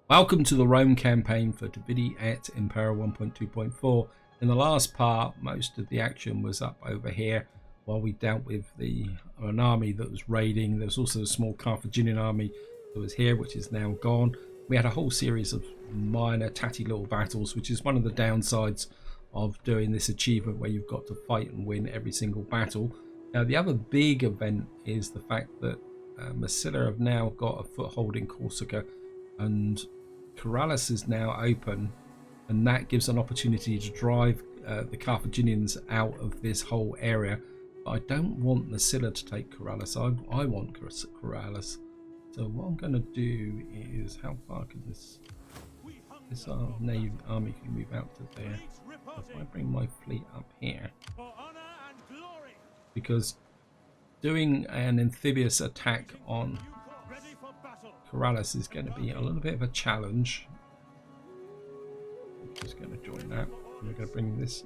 Welcome to the Rome campaign for Vidi Et Impera 1.2.4. In the last part, most of the action was up over here while we dealt with an army that was raiding. There was also a small Carthaginian army that was here, which is now gone. We had a whole series of minor tatty little battles, which is one of the downsides of doing this achievement where you've got to fight and win every single battle. Now the other big event is the fact that Massilla have now got a foothold in Corsica, and Karalis is now open, and that gives an opportunity to drive the Carthaginians out of this whole area. But I don't want Massilla to take Karalis. I want Karalis. So what I'm going to do is, how far can this Navy army can move out to there? If I bring my fleet up here, because doing an amphibious attack on Karalis is going to be a little bit of a challenge. I'm just going to join that. We're going to bring this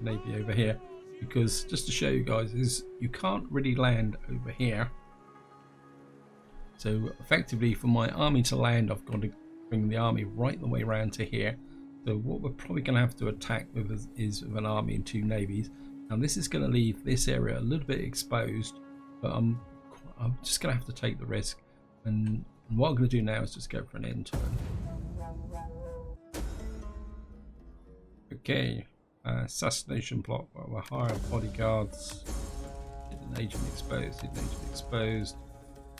navy over here, because just to show you guys is you can't really land over here. So effectively for my army to land, I've got to bring the army right the way around to here. So what we're probably going to have to attack with is with an army and two navies. And this is going to leave this area a little bit exposed, but I'm just going to have to take the risk. And what I'm going to do now is just go for an end turn. Okay, assassination plot. Well, we're hiring bodyguards. Hidden agent exposed. Hidden agent exposed.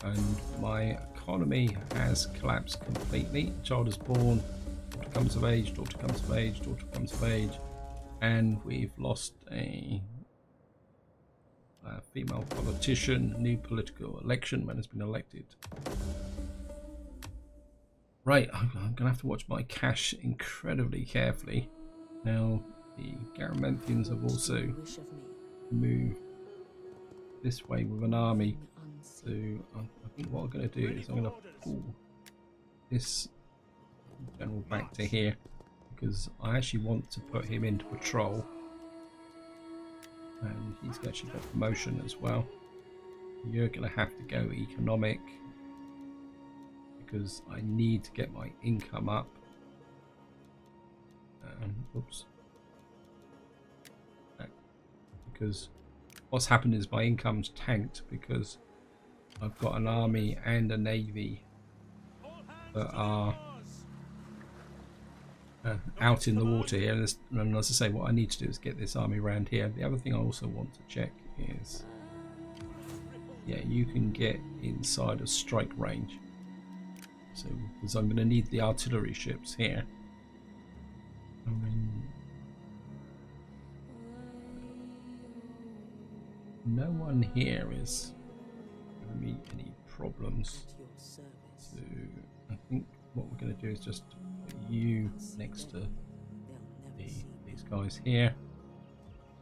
And my economy has collapsed completely. Child is born. Daughter comes of age. Daughter comes of age. Daughter comes of age. And we've lost a female politician. New political election. Man has been elected. Right, I'm going to have to watch my cash incredibly carefully. Now, the Garamanthians have also moved this way with an army. So I think what I'm going to do is I'm going to pull this general back to here, because I actually want to put him into patrol, and he's actually got promotion as well. You're going to have to go economic, because I need to get my income up. Oops. Because what's happened is my income's tanked, because I've got an army and a navy that are out in the water here, and as I say, what I need to do is get this army around here. The other thing I also want to check is, yeah, you can get inside of strike range, so because I'm going to need the artillery ships here. I mean, no one here is giving me any problems, so I think what we're going to do is just put you next to these guys here.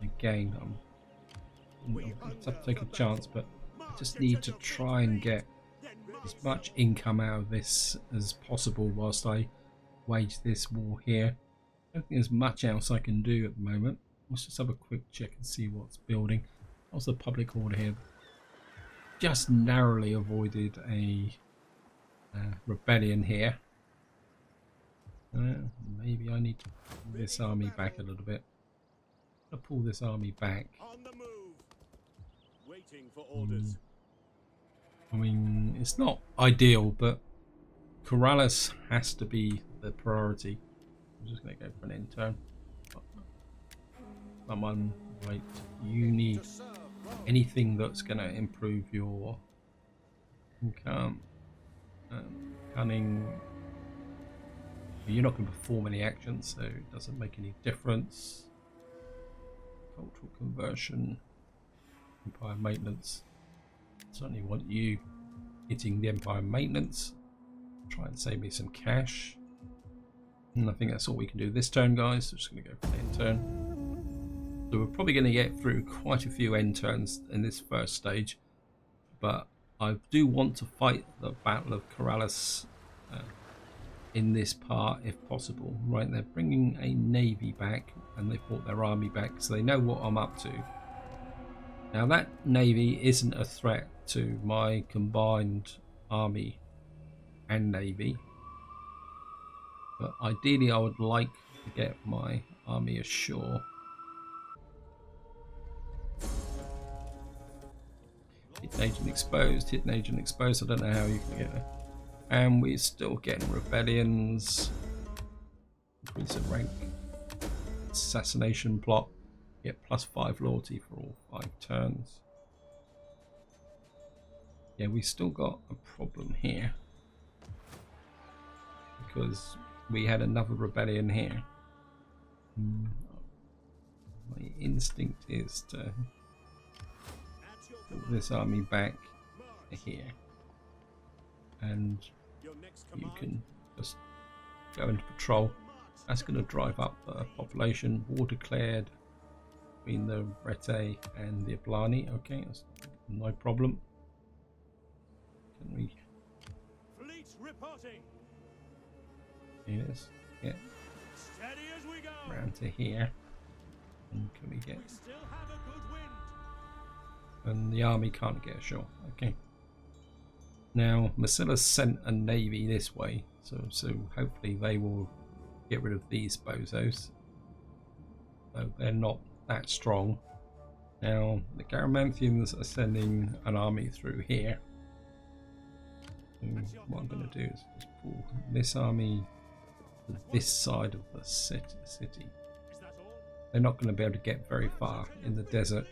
Again, I'll have to take a chance, but I just need to try and get as much income out of this as possible whilst I wage this war here. I don't think there's much else I can do at the moment. Let's just have a quick check and see what's building. How's the public order here? Just narrowly avoided a rebellion here. Maybe I need to pull this army back a little bit. I'm going to pull this army back. On the move. Waiting for orders. I mean, it's not ideal, but Karalis has to be the priority. I'm just going to go for an end turn. Someone, right, you need anything that's going to improve your income. Cunning. You're not going to perform any actions, so it doesn't make any difference. Cultural conversion. Empire maintenance. Certainly want you hitting the Empire maintenance. Try and save me some cash. And I think that's all we can do this turn, guys. So just going to go for an end turn. So we're probably going to get through quite a few end turns in this first stage, but I do want to fight the Battle of Karalis in this part if possible. Right, they're bringing a navy back, and they've brought their army back, so they know what I'm up to. Now that navy isn't a threat to my combined army and navy. But ideally I would like to get my army ashore. Hidden agent exposed, hidden agent exposed. I don't know how you can get it. And we're still getting rebellions. Increase in rank. Assassination plot. Get +5 loyalty for all 5 turns. Yeah, we still got a problem here. Because we had another rebellion here. My instinct is to pull this army back to here. And you can just go into patrol. That's going to drive up the population. War declared between the Rete and the Ablani. Okay, that's no problem. Can we? Fleet reporting. Yes, get Steady as we go. around to here. And can we get? We still have a good wind. And the army can't get ashore. Okay. Now Massilia sent a navy this way, so hopefully they will get rid of these bozos. So they're not that strong. Now the Garamanthians are sending an army through here. So what I'm going to do is just pull this army to this side of the city. Is that all? They're not going to be able to get very far in the desert.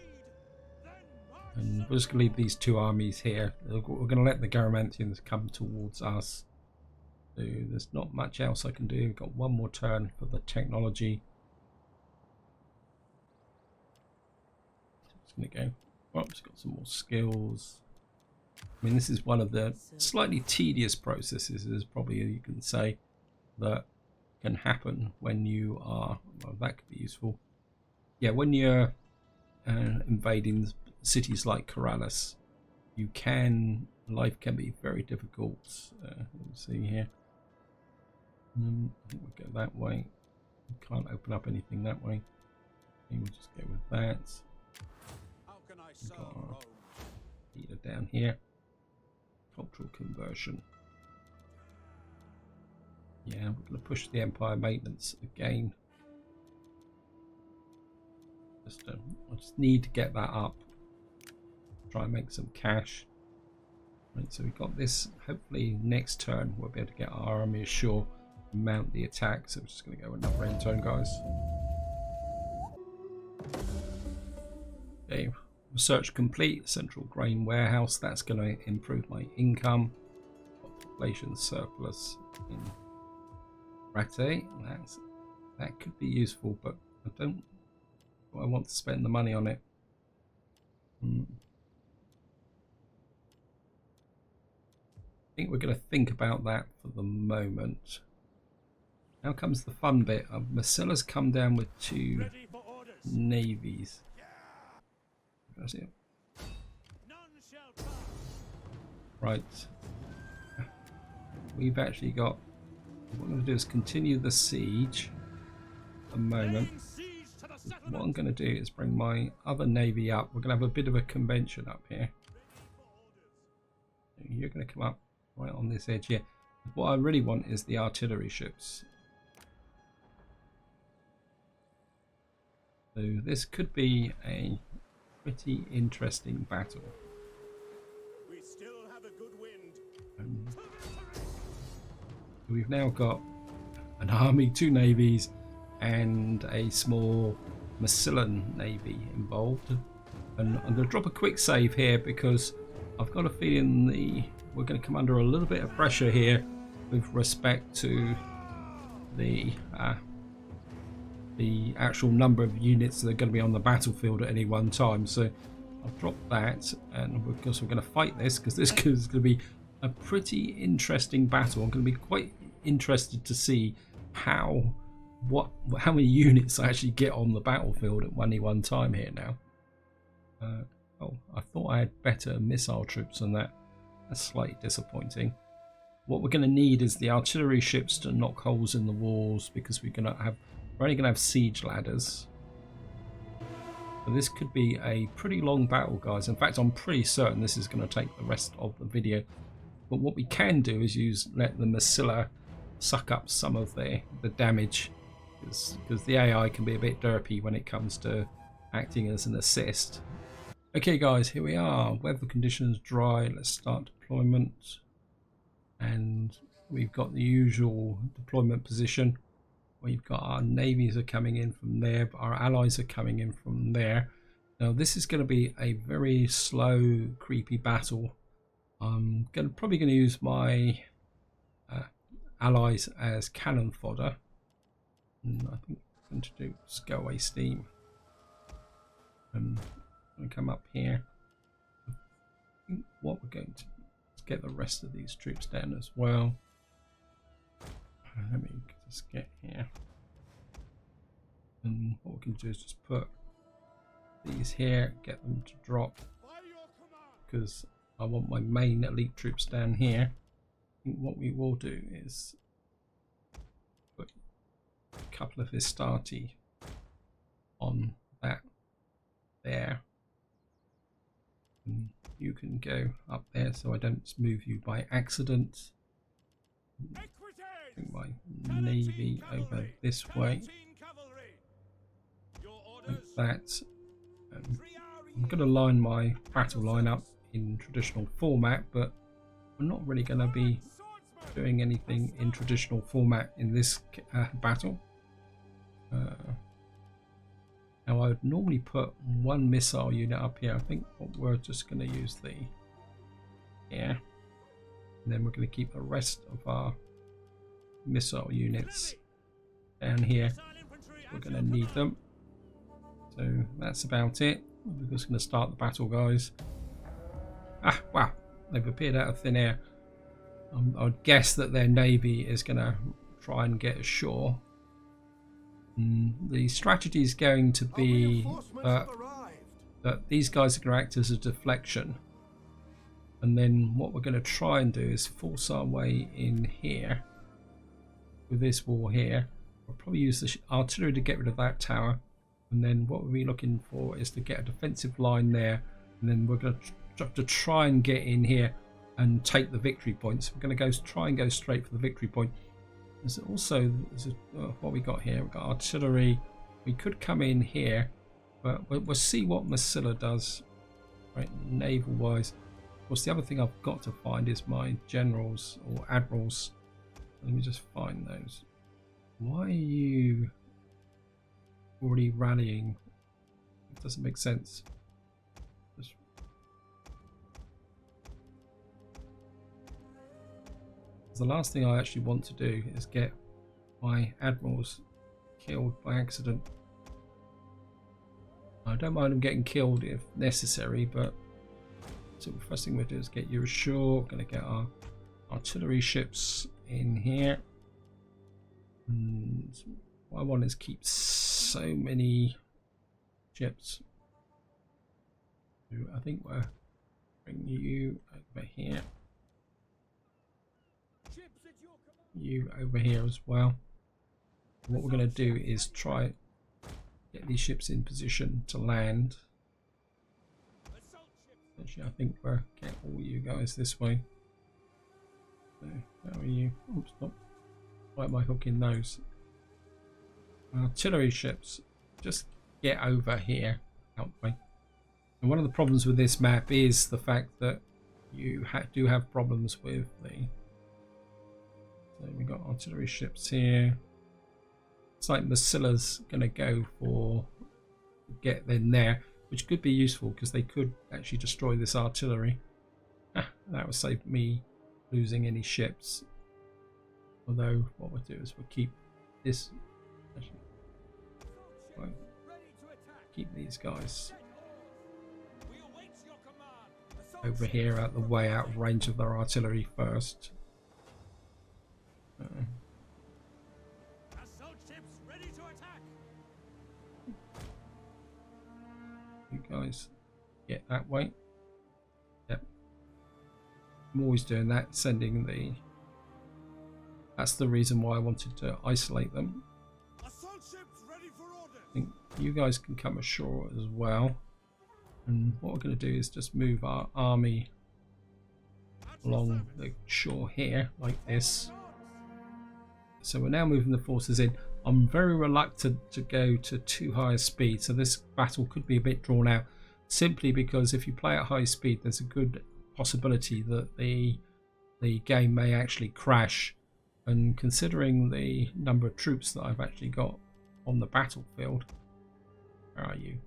And we're just going to leave these 2 armies here. We're going to let the Garamanthians come towards us. So there's not much else I can do. We've got 1 more turn for the technology. Just going to go. Oh, it's got some more skills. I mean, this is one of the slightly tedious processes, as probably you can say, that can happen when you are. Well, that could be useful. Yeah, when you're invading cities like Karalis, life can be very difficult. Let's see here. I think we'll go that way. We can't open up anything that way. Okay, we'll just go with that. How can I We've serve got our Rome? leader down here. Cultural conversion. Yeah, we're going to push the Empire maintenance again. I just need to get that up. Try and make some cash. Right, so we've got this. Hopefully next turn we'll be able to get our army ashore and mount the attack. So we're just going to go another end turn, guys. Okay, research complete. Central grain warehouse. That's going to improve my income. Population surplus in Rate. That could be useful, but I want to spend the money on it. I think we're going to think about that for the moment. Now comes the fun bit. Massila's come down with 2 Ready for orders. navies. That's it. None shall pass. Right. We've actually got. What I'm going to do is continue the siege at the moment. Laying siege to the What settlement. I'm going to do is bring my other navy up. We're going to have a bit of a convention up here. You're going to come up right on this edge here. What I really want is the artillery ships. So this could be a pretty interesting battle. We still have a good wind. We've now got an army, 2 navies, and a small Massilian navy involved. And I'm going to drop a quick save here because I've got a feeling we're going to come under a little bit of pressure here with respect to the actual number of units that are going to be on the battlefield at any one time. So I'll drop that, and of course we're going to fight this because this is going to be a pretty interesting battle. I'm going to be quite interested to see how many units I actually get on the battlefield at any one time here now. Oh, I thought I had better missile troops than that. That's slightly disappointing. What we're going to need is the artillery ships to knock holes in the walls because we're only going to have siege ladders. So this could be a pretty long battle, guys. In fact, I'm pretty certain this is going to take the rest of the video. But what we can do is let the Massilia suck up some of the damage, because the AI can be a bit derpy when it comes to acting as an assist. Okay guys, here we are. Weather conditions dry. Let's start deployment. And we've got the usual deployment position. We've got our navies are coming in from there, but our allies are coming in from there. Now this is going to be a very slow, creepy battle. I'm probably going to use my allies as cannon fodder. And I think I'm going to do Scowaway Steam. And I'm going to come up here. I think what we're going to do is get the rest of these troops down as well. Let me just get here. And what we can do is just put these here, get them to drop, because I want my main elite troops down here. I think what we will do is put a couple of Histati on that there. And you can go up there so I don't move you by accident. Bring my navy over this way, like that. I'm going to line my battle line up in traditional format, but we're not really going to be doing anything in traditional format in this battle. Now I would normally put one missile unit up here. I think we're just going to use the here, and then we're going to keep the rest of our missile units down here. We're going to need them. So that's about it. We're just going to start the battle, guys. Ah, wow, they've appeared out of thin air. I would guess that their navy is going to try and get ashore. The strategy is going to be that these guys are going to act as a deflection, and then what we're going to try and do is force our way in here with this wall here. We'll probably use the artillery to get rid of that tower, and then what we'll be looking for is to get a defensive line there, and then we're going to have to try and get in here and take the victory points. We're going to try and go straight for the victory point. There's also what we got here. We've got artillery. We could come in here, but we'll see what Masilla does, right, naval wise. Of course, the other thing I've got to find is my generals or admirals. Let me just find those. Why are you already rallying? It doesn't make sense. The last thing I actually want to do is get my admirals killed by accident. I don't mind them getting killed if necessary, but so the first thing we'll do is get you ashore. We're going to get our artillery ships in here. And what I want is keep so many ships. So I think we'll bring you over here. You over here as well. What we're going to do is try get these ships in position to land. Actually, I think we'll get all you guys this way. So, how are you? Oops, stop. Why am I hooking those? Artillery ships, just get over here, out the way. And one of the problems with this map is the fact that you do have problems with the. So we've got artillery ships here. It's like Masilla's going to go for get in there, which could be useful because they could actually destroy this artillery. That would save me losing any ships. Although what we'll do is we'll keep this. Actually, well, keep these guys over here out the way, out of range of their artillery first. You guys get that way. Yep. I'm always doing that, sending the. That's the reason why I wanted to isolate them. I think you guys can come ashore as well. And what we're going to do is just move our army along the shore here, like this. So we're now moving the forces in. I'm very reluctant to go to too high a speed, so this battle could be a bit drawn out, simply because if you play at high speed, there's a good possibility that the game may actually crash. And considering the number of troops that I've actually got on the battlefield, where are you?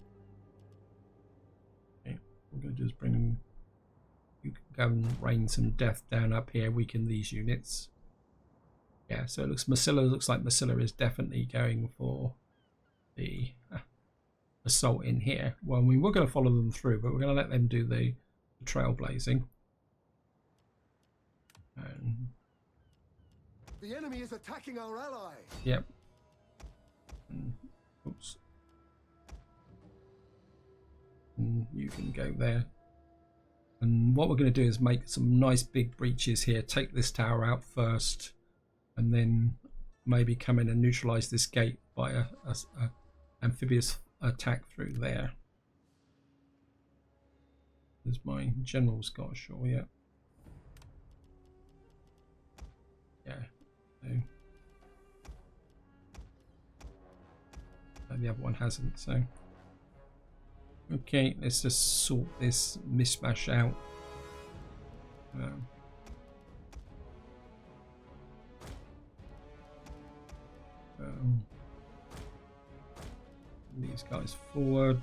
Okay, we're going to just bring you can go and rain some death down up here, weaken these units. Yeah, so it looks like Masilla is definitely going for the assault in here. Well, I mean, we're going to follow them through, but we're going to let them do the trailblazing. The enemy is attacking our ally. Yep. Oops. You can go there. And what we're going to do is make some nice big breaches here. Take this tower out first, and then maybe come in and neutralize this gate by a amphibious attack through there. There's my general's got ashore yet. Yeah. So. And the other one hasn't, so. Okay, let's just sort this mishmash out. These guys forward.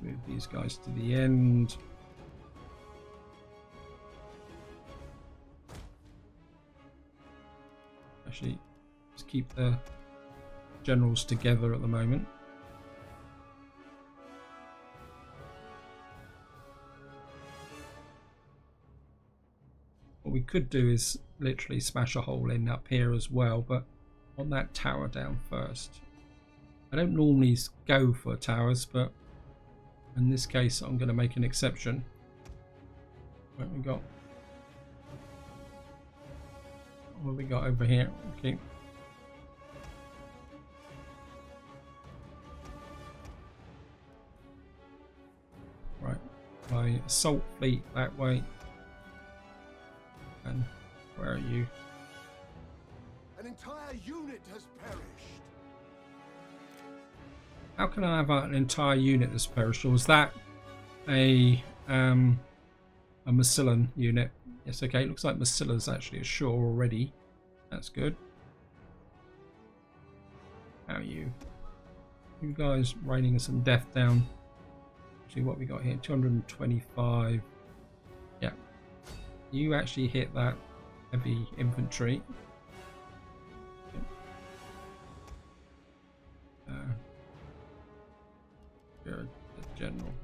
Move these guys to the end. Actually, just keep the generals together at the moment. What we could do is literally smash a hole in up here as well, but on that tower down first. I don't normally go for towers, but in this case I'm going to make an exception. What have we got? What have we got over here? Okay. Right, my assault fleet that way. And where are you? An entire unit has perished. How can I have an entire unit that's perished? Or was that a Masillan unit? Yes, okay, it looks like Masilla's actually ashore already. That's good. How are you? You guys raining some death down. Actually, what we got here? 225. Yeah. You actually hit that heavy infantry. You're a general.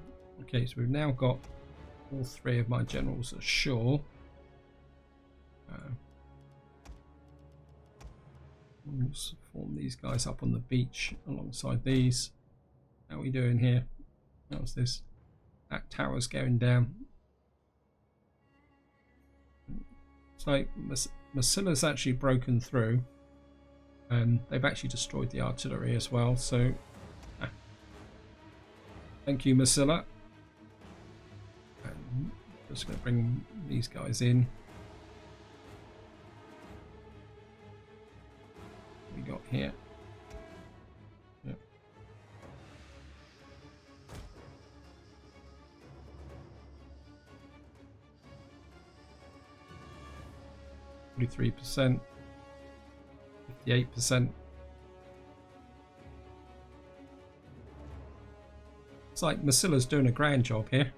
Okay, so we've now got all three of my generals ashore. Let's form these guys up on the beach alongside these. How are we doing here? How's this? That tower's going down. It's like Masilla's actually broken through, and they've actually destroyed the artillery as well. So, thank you, Masilla. And just going to bring these guys in. What we got here? Yep. 43%, 58%. It's like Masilla's doing a grand job here.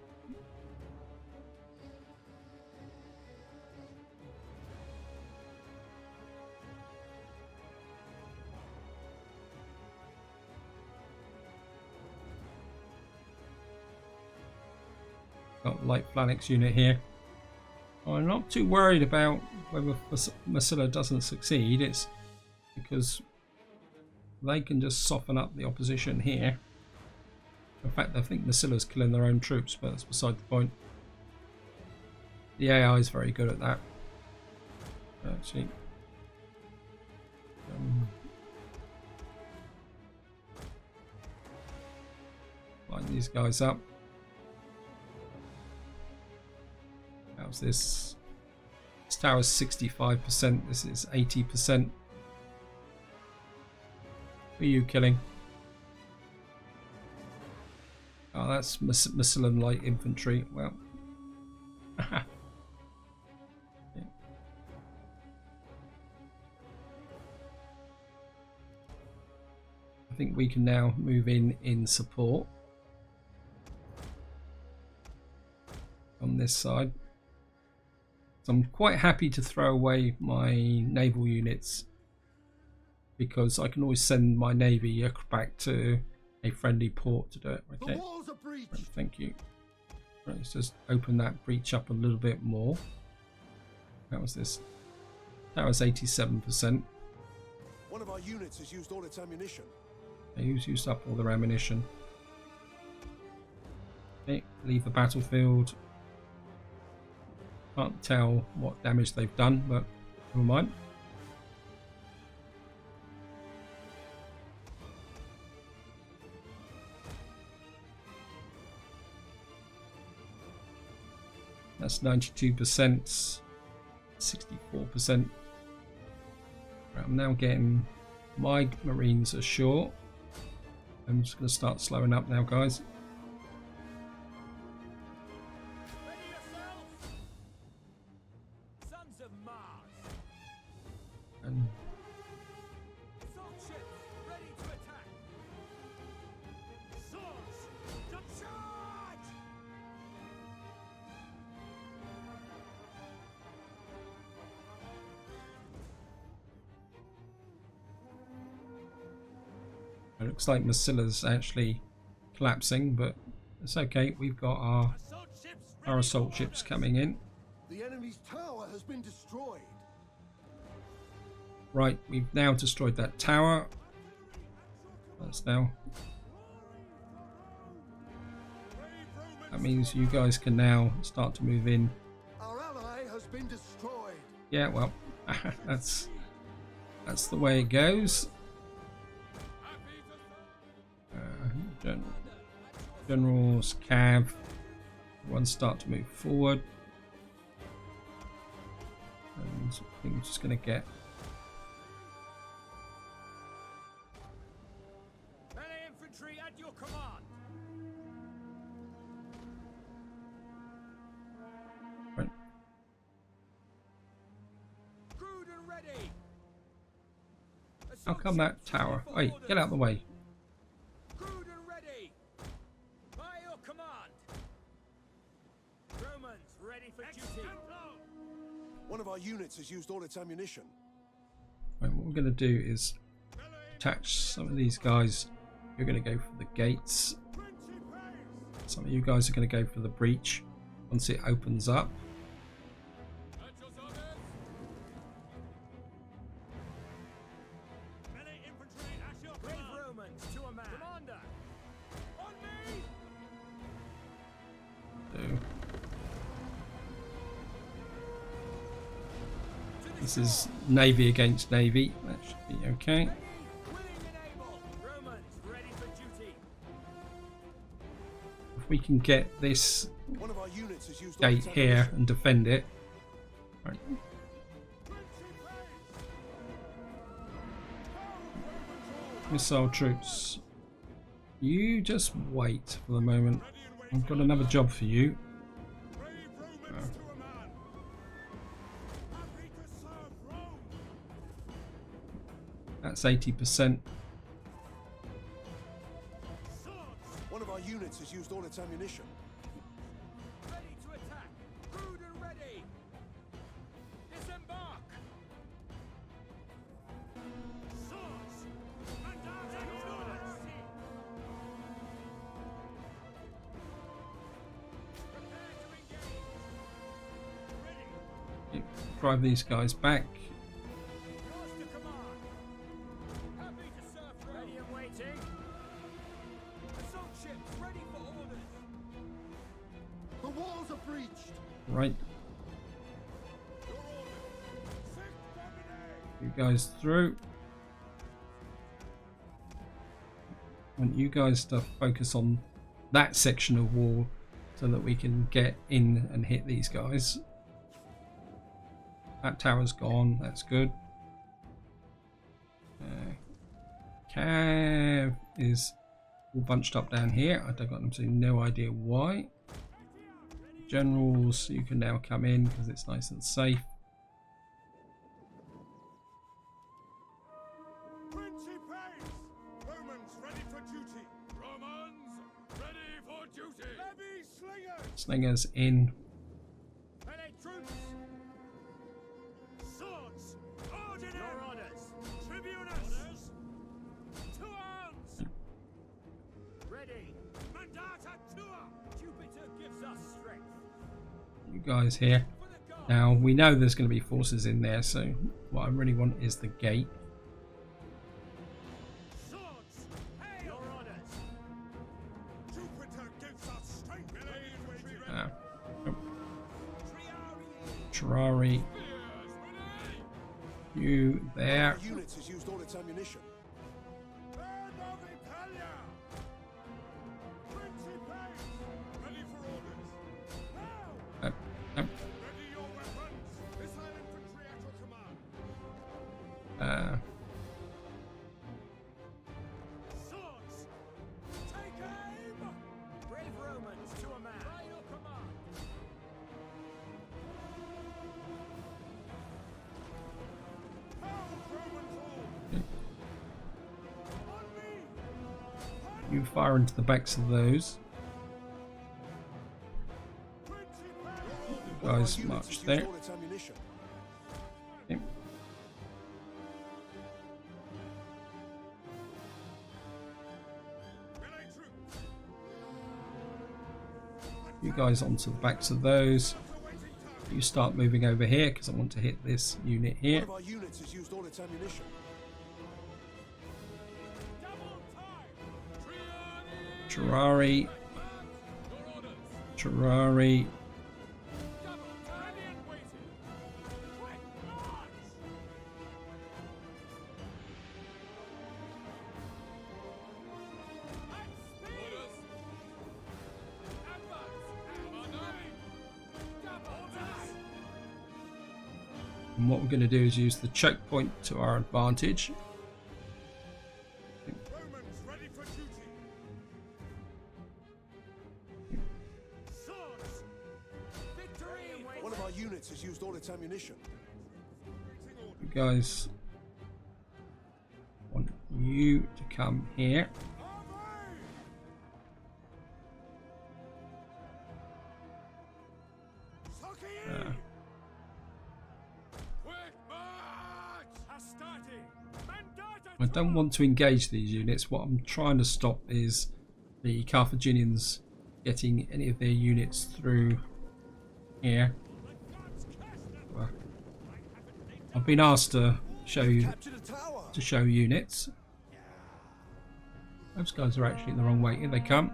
Got light phalanx unit here. I'm not too worried about whether Masilla doesn't succeed. It's because they can just soften up the opposition here. In fact, I think Masilla's killing their own troops, but that's beside the point. The AI is very good at that. Actually, line these guys up. How's this? This tower's 65%. This is 80%. Who are you killing? Oh, that's Massillon light infantry. Well, yeah. I think we can now move in support on this side. So I'm quite happy to throw away my naval units because I can always send my navy back to a friendly port to do it. Okay. Right, thank you. Right, let's just open that breach up a little bit more. How was this? That was 87%. One of our units has used all its ammunition. They used up all their ammunition. Okay, leave the battlefield. Can't tell what damage they've done, but never mind. That's 92%, 64%. Right, I'm now getting my Marines ashore. I'm just going to start slowing up now, guys. Ready yourselves! Sons of Mars! And Assault ships ready to attack! Swords to charge! it looks like Massilla's actually collapsing, but it's okay. We've got our assault ships coming in. The enemy's tower has been destroyed. Right, we've now destroyed that tower. That's now. That means you guys can now start to move in. Our ally has been destroyed. Yeah, well, that's the way it goes. Generals, cav, everyone start to move forward. And I think we're just going to get. Veni infantry at your command! Right. Crewed and ready! How come that tower? Wait, get out of the way. Crewed and ready! By your command! Romans ready for duty! One of our units has used all its ammunition. Right, what we're going to do is attach some of these guys. You're going to go for the gates. Some of you guys are going to go for the breach once it opens up. Brave Romans to a man! Commander! On me! So, this is navy against navy. That should be okay. Willing and able! Romans ready for duty! If we can get this One of our units has used all gate its here ammunition. and defend it. Right. Missile troops. You just wait for the moment. I've got another job for you. That's 80%. One of our units has used all its ammunition. Ready to attack! Crewed and ready! Disembark! Swords! And orders! Prepare to engage! Ready! Drive these guys back. Yours to command! Happy to serve. Ready and waiting! Assault ships ready for orders! The walls are breached. Right. Your orders! Sic Domine! You guys through. I want you guys to focus on that section of wall so that we can get in and hit these guys. that tower's gone. That's good. Cav is all bunched up down here. I don't got absolutely no idea why. Generals, you can now come in because it's nice and safe. Romans ready for duty. Romans ready for duty. Levy slingers. Slingers in. Melee troops. Swords. Ordinary. Your orders. Tribunus. Orders. To arms. Ready. Mandata tua. Jupiter gives us strength. You guys here. Now we know there's going to be forces in there, so what I really want is the gate. Swords. Hey, your orders. Jupiter gives us strength. Terrari. You there. Units has used all its ammunition. Ready for orders. Now. Ready Your weapons. Missile infantry at your command. Swords. Take aim. Brave Romans to a man. By your command. Pound Romans all. On me. You fire into the backs of those. You guys march there. All its ammunition. Okay. Melee troops. You guys onto the backs of those. You start moving over here because I want to hit this unit One here. of our units has used all its ammunition. Double time. Terrari. Terrari. And what we're going to do is use the choke point to our advantage. Romans ready for duty. Swords. Victory. One of our units has used all its ammunition. You guys want you to come here. I don't want to engage these units. What I'm trying to stop is the Carthaginians getting any of their units through here. Well, I've been asked to show units. Those guys are actually the wrong way. Here they come.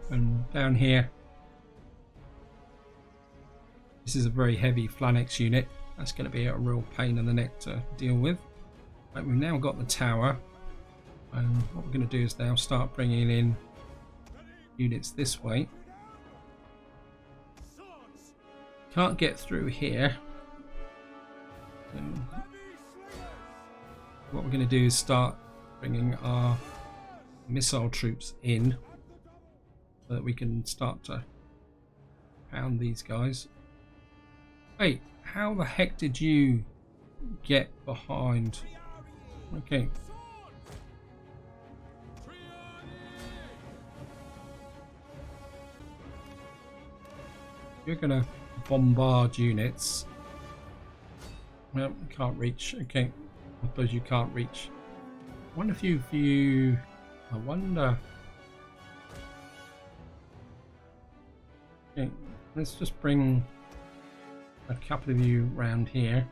And down here, this is a very heavy Flannex unit. That's going to be a real pain in the neck to deal with. Right, we've now got the tower, and what we're going to do is now start bringing in units this way. Can't get through here. So what we're going to do is start bringing our missile troops in so that we can start to pound these guys. Wait, how the heck did you get behind? Okay. You're gonna bombard units. Well, can't reach. Okay, I suppose you can't reach. I wonder if you. I wonder. Okay, let's just bring a couple of you round here.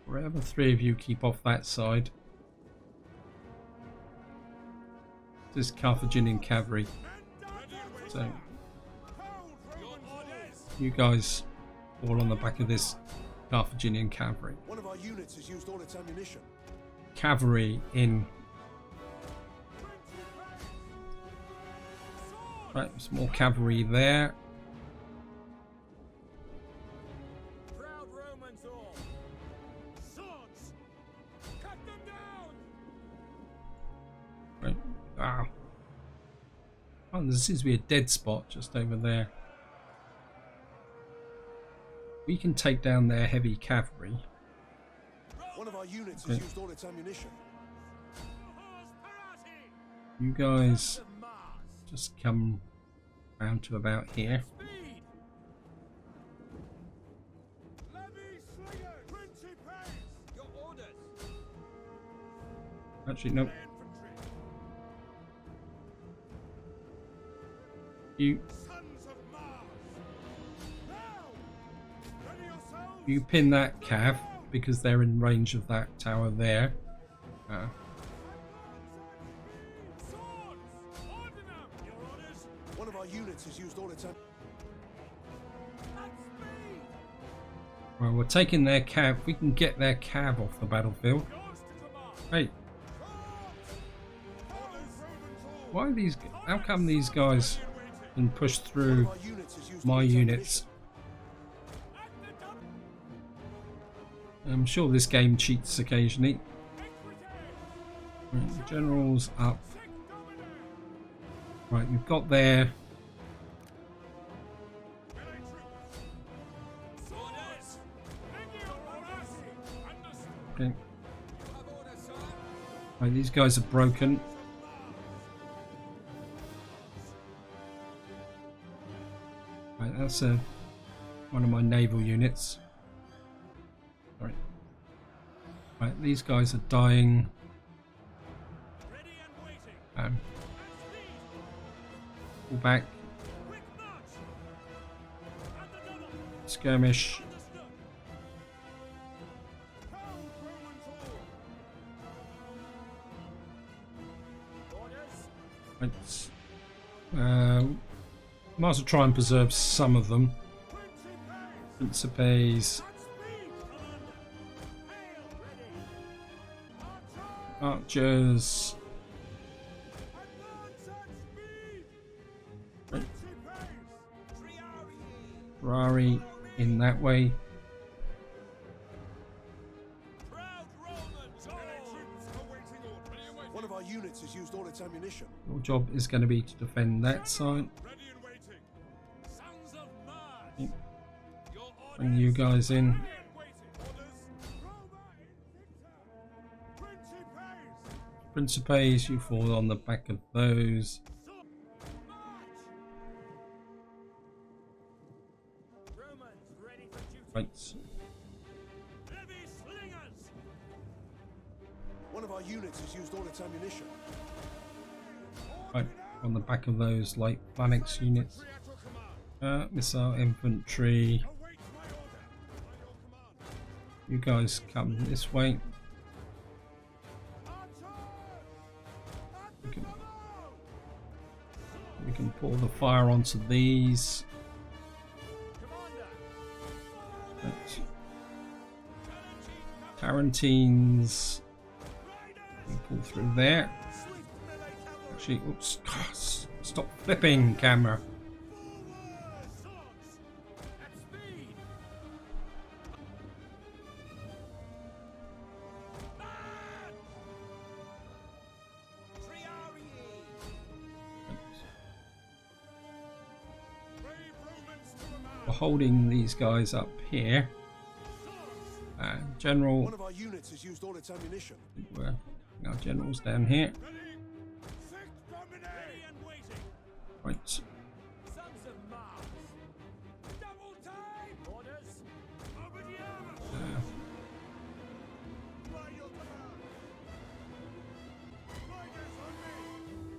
Wherever three of you keep off that side. This is Carthaginian cavalry. So you guys all on the back of this Carthaginian cavalry. One of our units has used all its ammunition. cavalry in. Right, some more cavalry there. Proud Romans all. Swords. Cut them down. Right. Wow. Oh, there seems to be a dead spot just over there. We can take down their heavy cavalry. One of our units has used all its ammunition. You guys just come round to about here. Speed. Levy slinger. Principes. Your orders. Actually, no. Infantry. You Sons of Mars. Now. Ready yourselves. you pin that cav because they're in range of that tower there. Swords. Order them. Your orders. One of our units has used all its ammunition. At speed. Well, we're taking their cav. We can get their cav off the battlefield. Yours to command. Hey, why are these? How come these guys can push through Our units has used my all its units? I'm sure this game cheats occasionally. Right, generals up. Right, we've got there. Okay. Right, these guys are broken. Right, that's one of my naval units. Right. Right, these guys are dying. Pull back. Skirmish. Right. Might as well try and preserve some of them. Principes. Archers. Right. Ferrari in that way. One of our units has used all its ammunition. Your job is going to be to defend that side. Bring you guys in. Principes, you fall on the back of those. Right. One of our units has used all its ammunition. Right, on the back of those light phalanx units. Missile infantry. You guys come this way. We can pour the fire onto these. Right. Tarantines. We pull through there. Actually, oops. Stop flipping, camera. We're holding these guys up here. General. One of our units has used all its ammunition. Our general's down here. Right.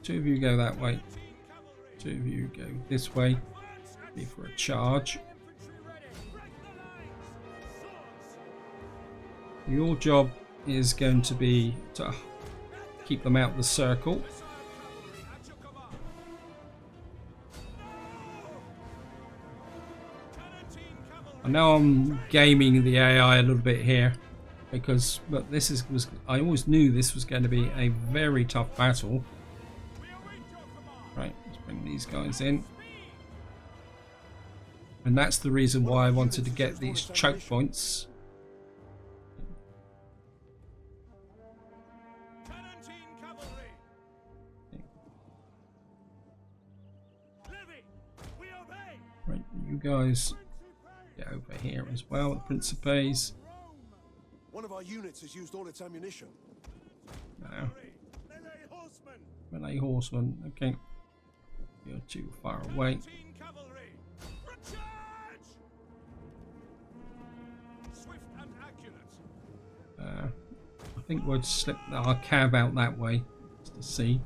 Two of you go that way. Two of you go this way. Be for a charge. Your job is going to be to keep them out of the circle. I know I'm gaming the AI a little bit here. because but this was I always knew this was going to be a very tough battle. Right, let's bring these guys in, and that's the reason why I wanted to get these choke points. Right, you guys get over here as well, the Principes. One of our units has used all its ammunition. No. Melee horsemen, okay. You're too far away. I think we'll slip our cab out that way just to see.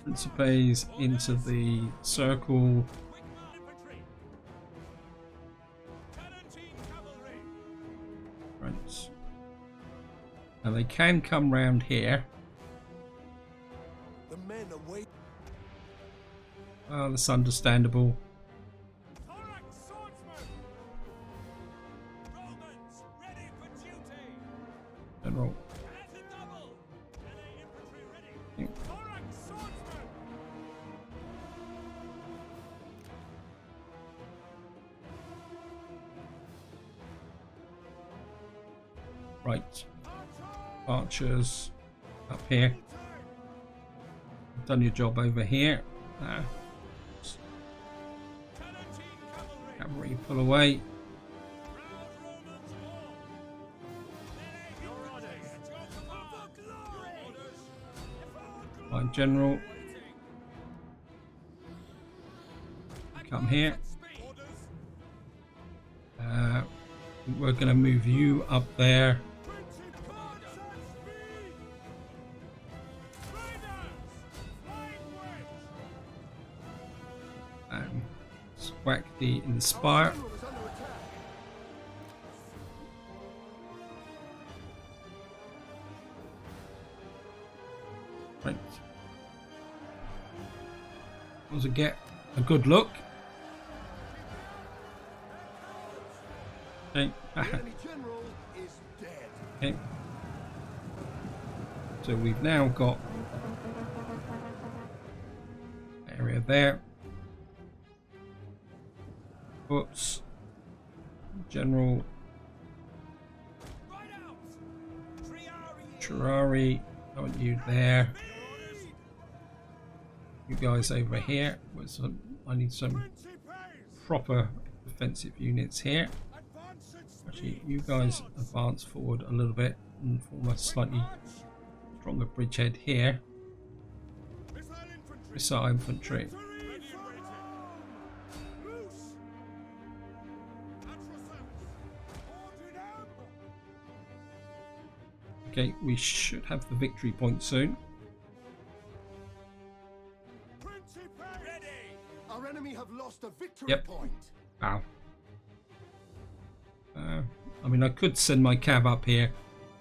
Principes into the circle. Right. Now they can come round here. The men are waiting. Oh, that's understandable. General. Right, archers up here. You've done your job over here. Cavalry pull away. Line general, come here. We're going to move you up there. Whack the Inspire. Right. Once I get a good look. Okay. Okay. So we've now got area there. Oops. General Triari, I want you there. You guys over here. I need some proper defensive units here. Actually, you guys advance forward a little bit and form a slightly stronger bridgehead here. Missile infantry. Okay, we should have the victory point soon. Our enemy have lost a victory point. Wow. I mean, I could send my cav up here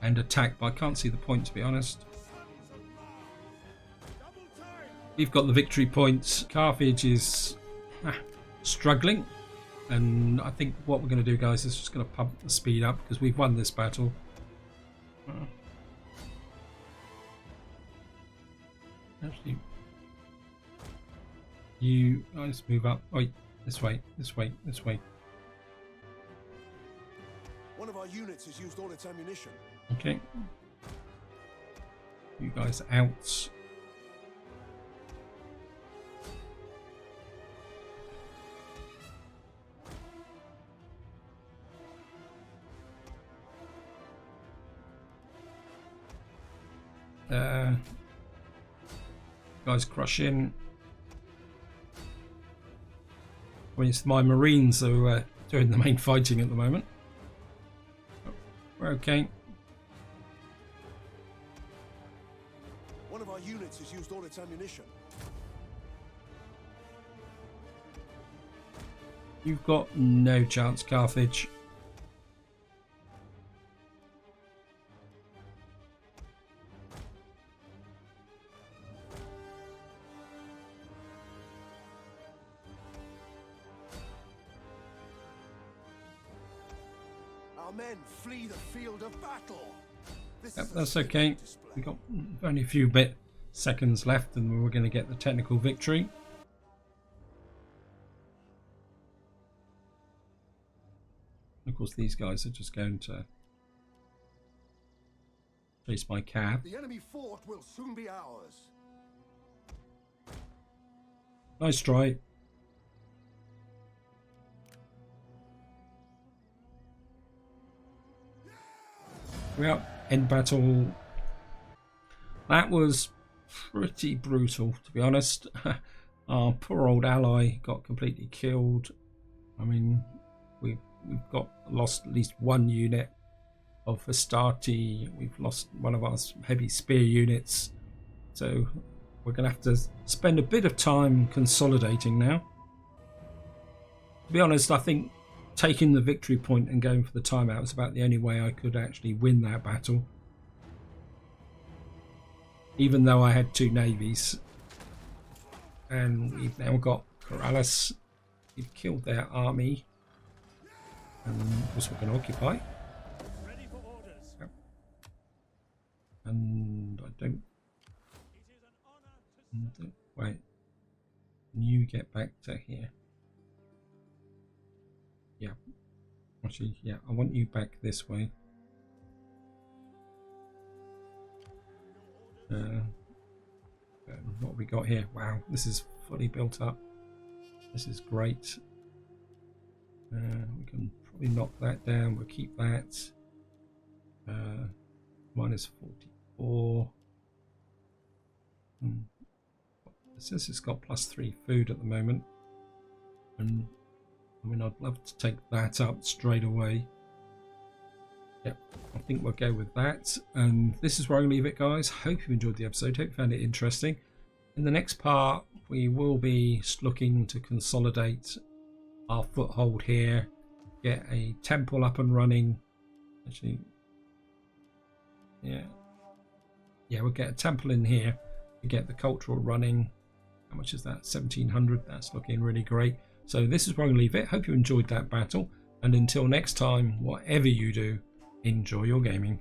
and attack, but I can't see the point, to be honest. We've got the victory points. Carthage is struggling, and I think what we're going to do, guys, is just going to pump the speed up because we've won this battle. Actually, you guys move up. Wait, this way, this way, this way. One of our units has used all its ammunition. Okay. You guys out. Guys crush in. I mean, it's my Marines who are doing the main fighting at the moment. We're okay. One of our units has used all its ammunition. You've got no chance, Carthage. men flee the field of battle. This Yep, is a that's sacred okay. display. We've got only a few seconds left and we're going to get the technical victory. Of course, these guys are just going to chase my cab. The enemy fort will soon be ours. Nice try. Well, end battle. That was pretty brutal, to be honest. Our poor old ally got completely killed. I mean, we've lost at least one unit of Astarte. We've lost one of our heavy spear units. So we're going to have to spend a bit of time consolidating now. To be honest, I think taking the victory point and going for the timeout was about the only way I could actually win that battle. Even though I had two navies. And we've now got Karalis. We've killed their army. And of course we're going to occupy. Ready for orders. Yep. And I don't... It is an honor to Wait. Can you get back to here? Yeah. Actually, yeah, I want you back this way. What have we got here? Wow, this is fully built up. This is great. We can probably knock that down. We'll keep that. Minus 44. It says it's got +3 food at the moment. And I mean, I'd love to take that up straight away. Yep, I think we'll go with that. And this is where I'm going to leave it, guys. Hope you enjoyed the episode. Hope you found it interesting. In the next part, we will be looking to consolidate our foothold here, get a temple up and running. Actually, yeah, we'll get a temple in here. We get the cultural running. How much is that? 1700. That's looking really great. So this is where I'm going to leave it. Hope you enjoyed that battle. And until next time, whatever you do, enjoy your gaming.